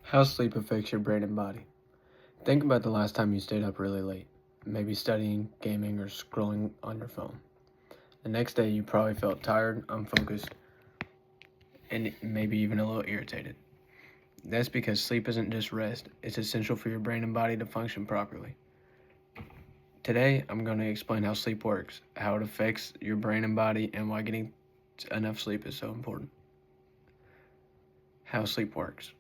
How sleep affects your brain and body. Think about the last time you stayed up really late, maybe studying, gaming, or scrolling on your phone. The next day, you probably felt tired, unfocused, and maybe even a little irritated. That's because sleep isn't just rest, it's essential for your brain and body to function properly. Today, I'm going to explain how sleep works, how it affects your brain and body, and why getting enough sleep is so important. How sleep works.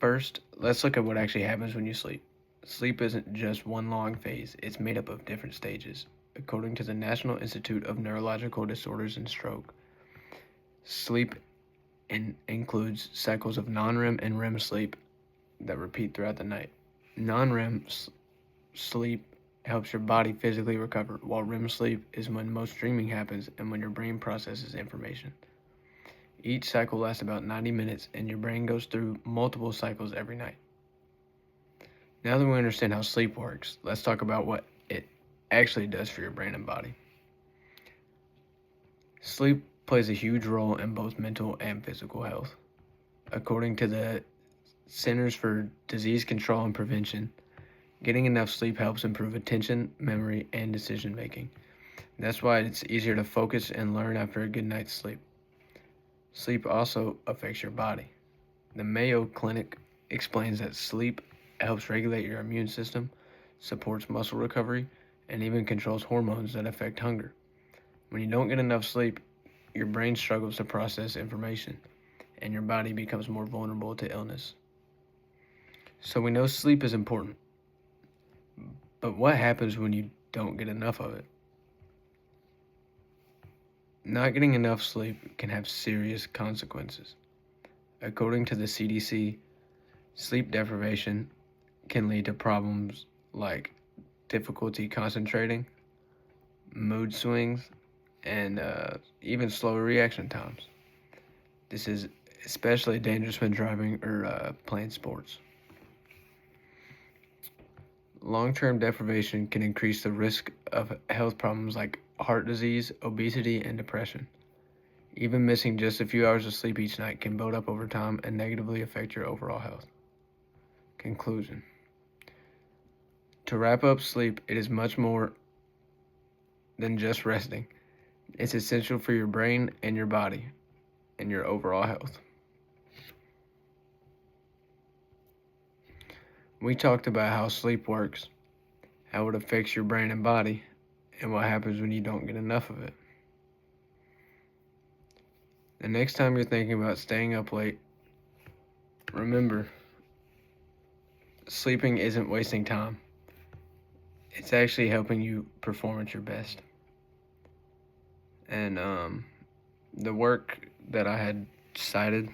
First, let's look at what actually happens when you sleep. Sleep isn't just one long phase, it's made up of different stages. According to the National Institute of Neurological Disorders and Stroke, sleep includes cycles of non REM and REM sleep that repeat throughout the night. Non REM sleep helps your body physically recover, while REM sleep is when most dreaming happens and when your brain processes information. Each cycle lasts about 90 minutes, and your brain goes through multiple cycles every night. Now that we understand how sleep works, let's talk about what it actually does for your brain and body. Sleep plays a huge role in both mental and physical health. According to the Centers for Disease Control and Prevention, getting enough sleep helps improve attention, memory, and decision making. That's why it's easier to focus and learn after a good night's sleep. Sleep also affects your body. The Mayo Clinic explains that sleep helps regulate your immune system, supports muscle recovery, and even controls hormones that affect hunger. When you don't get enough sleep, your brain struggles to process information, and your body becomes more vulnerable to illness. So we know sleep is important, but what happens when you don't get enough of it? Not getting enough sleep can have serious consequences. According to the CDC, sleep deprivation can lead to problems like difficulty concentrating, mood swings, and even slower reaction times. This is especially dangerous when driving or playing sports. Long-term deprivation can increase the risk of health problems like heart disease, obesity, and depression. Even missing just a few hours of sleep each night can build up over time and negatively affect your overall health. Conclusion. To wrap up, sleep, it is much more than just resting. It's essential for your brain and your body and your overall health. We talked about how sleep works, how it affects your brain and body, and what happens when you don't get enough of it. The next time you're thinking about staying up late, remember, sleeping isn't wasting time. It's actually helping you perform at your best. And the work that I had cited